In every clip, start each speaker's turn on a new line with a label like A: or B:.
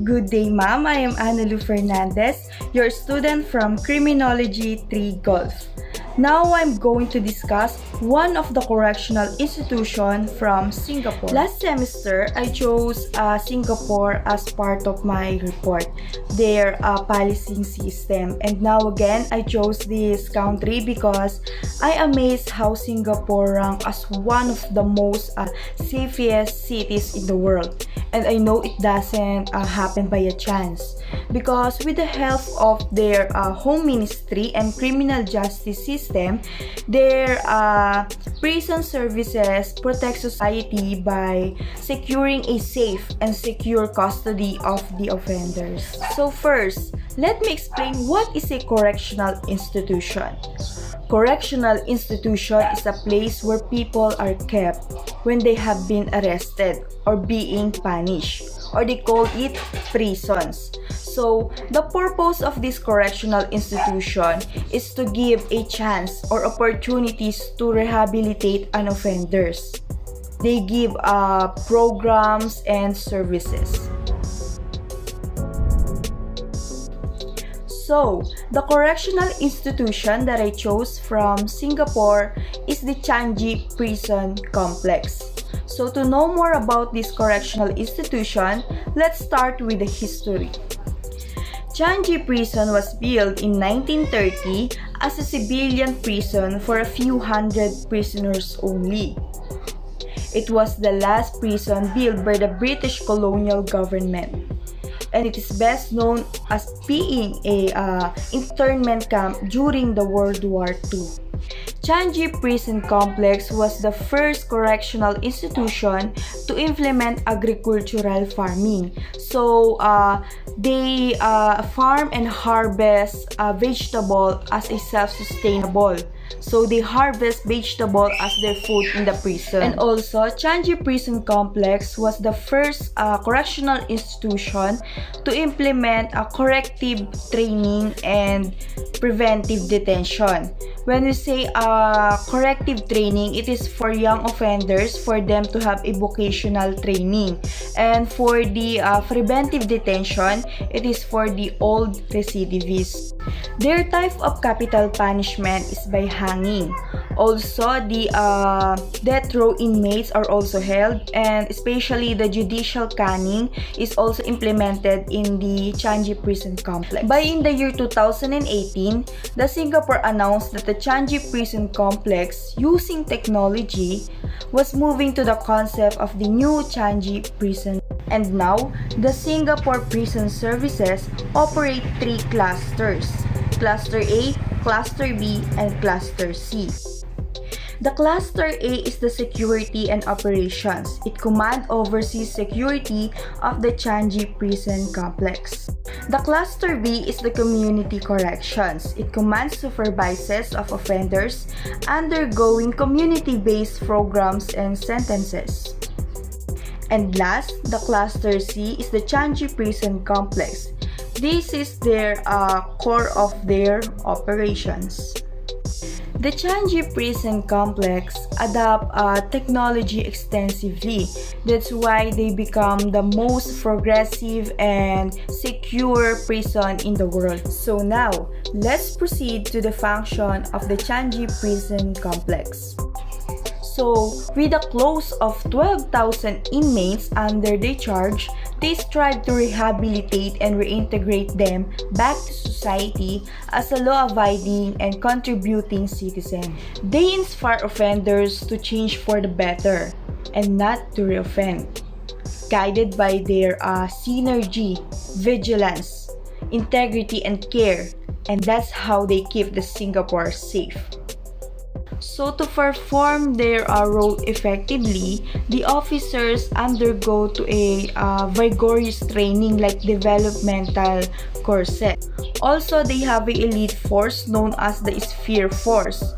A: Good day, ma'am. I am Analu Fernandez, your student from Criminology 3 Gulf. Now I'm going to discuss one of the correctional institutions from Singapore. Last semester, I chose Singapore as part of my report, their policing system. And now again, I chose this country because I amazed how Singapore ranked as one of the most safest cities in the world. And I know it doesn't happen by a chance, because with the help of their home ministry and criminal justice system, their prison services protect society by securing a safe and secure custody of the offenders. So first, let me explain what is a correctional institution. Correctional institution is a place where people are kept when they have been arrested or being punished, or they call it prisons. So, the purpose of this correctional institution is to give a chance or opportunities to rehabilitate an offenders. They give programs and services. So, the correctional institution that I chose from Singapore is the Changi Prison Complex. So, to know more about this correctional institution, let's start with the history. Changi Prison was built in 1930 as a civilian prison for a few hundred prisoners only. It was the last prison built by the British colonial government, and it is best known as being a internment camp during the World War II. Changi Prison Complex was the first correctional institution to implement agricultural farming. So, they farm and harvest vegetable as a self-sustainable. So, they harvest vegetable as their food in the prison. And also, Changi Prison Complex was the first correctional institution to implement a corrective training and preventive detention. When we say corrective training, it is for young offenders, for them to have a vocational training. And for the preventive detention, it is for the old recidivists. Their type of capital punishment is by hanging. Also, the death row inmates are also held, and especially the judicial caning is also implemented in the Changi Prison Complex. By in the year 2018, the Singapore announced that the Changi Prison Complex, using technology, was moving to the concept of the new Changi Prison. And now, the Singapore Prison Services operate 3 clusters: Cluster A, Cluster B, and Cluster C. The Cluster A is the security and operations. It oversees security of the Changi Prison Complex. The Cluster B is the community corrections. It supervises of offenders undergoing community-based programs and sentences. And last, the Cluster C is the Changi Prison Complex. This is their core of their operations. The Changi Prison Complex adopt technology extensively. That's why they become the most progressive and secure prison in the world. So now, let's proceed to the function of the Changi Prison Complex. So, with a close of 12,000 inmates under their charge, they strive to rehabilitate and reintegrate them back to society as a law-abiding and contributing citizen. They inspire offenders to change for the better and not to reoffend, guided by their synergy, vigilance, integrity, and care, and that's how they keep the Singapore safe. So to perform their role effectively, the officers undergo to a vigorous training like developmental courses. Also, they have an elite force known as the Sphere Force.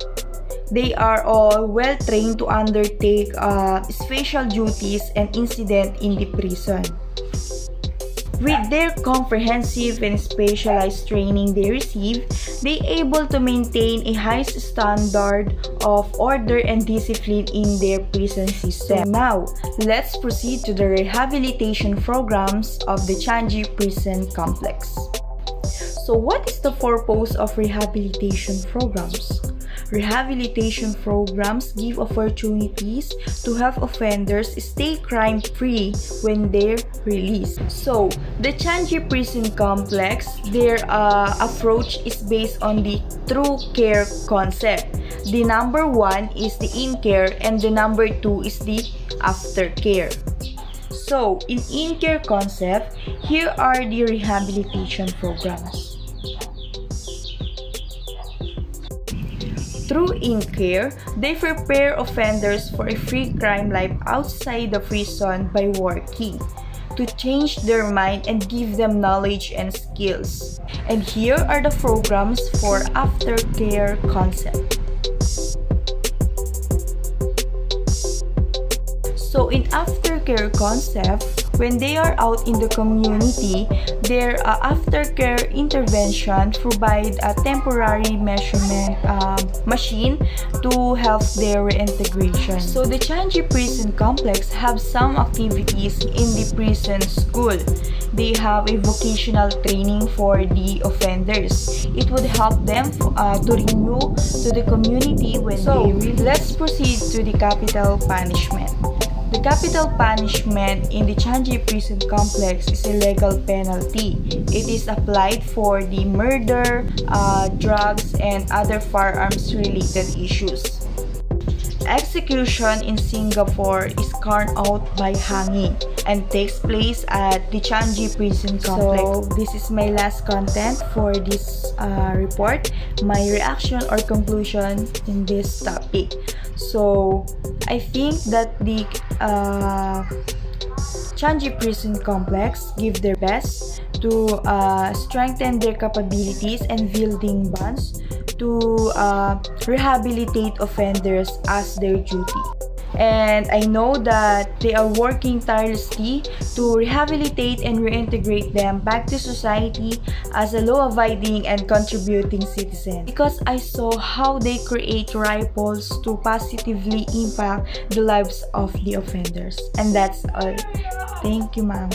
A: They are all well trained to undertake special duties and incidents in the prison. With their comprehensive and specialized training they receive, they able to maintain a high standard of order and discipline in their prison system. So now, let's proceed to the rehabilitation programs of the Changi Prison Complex. So what is the purpose of rehabilitation programs? Rehabilitation programs give opportunities to help offenders stay crime-free when they're released. So, the Changi Prison Complex, their approach is based on the true care concept. The number 1 is the in-care and the number 2 is the aftercare. So, in in-care concept, here are the rehabilitation programs. Through in-care, they prepare offenders for a free crime life outside the prison by working to change their mind and give them knowledge and skills. And here are the programs for aftercare concept. So in aftercare concept, when they are out in the community, their aftercare intervention provide a temporary measurement machine to help their reintegration. So the Changi Prison Complex have some activities in the prison school. They have a vocational training for the offenders. It would help them to renew to the community when they release. Let's proceed to the capital punishment. The capital punishment in the Changi Prison Complex is a legal penalty. It is applied for the murder, drugs, and other firearms-related issues. Execution in Singapore is carried out by hanging and takes place at the Changi Prison Complex. So, this is my last content for this report, my reaction or conclusion in this topic. So, I think that the Changi Prison Complex give their best to strengthen their capabilities and building bonds to rehabilitate offenders as their duty. And I know that they are working tirelessly to rehabilitate and reintegrate them back to society as a law-abiding and contributing citizen. Because I saw how they create ripples to positively impact the lives of the offenders. And that's all. Thank you, ma'am.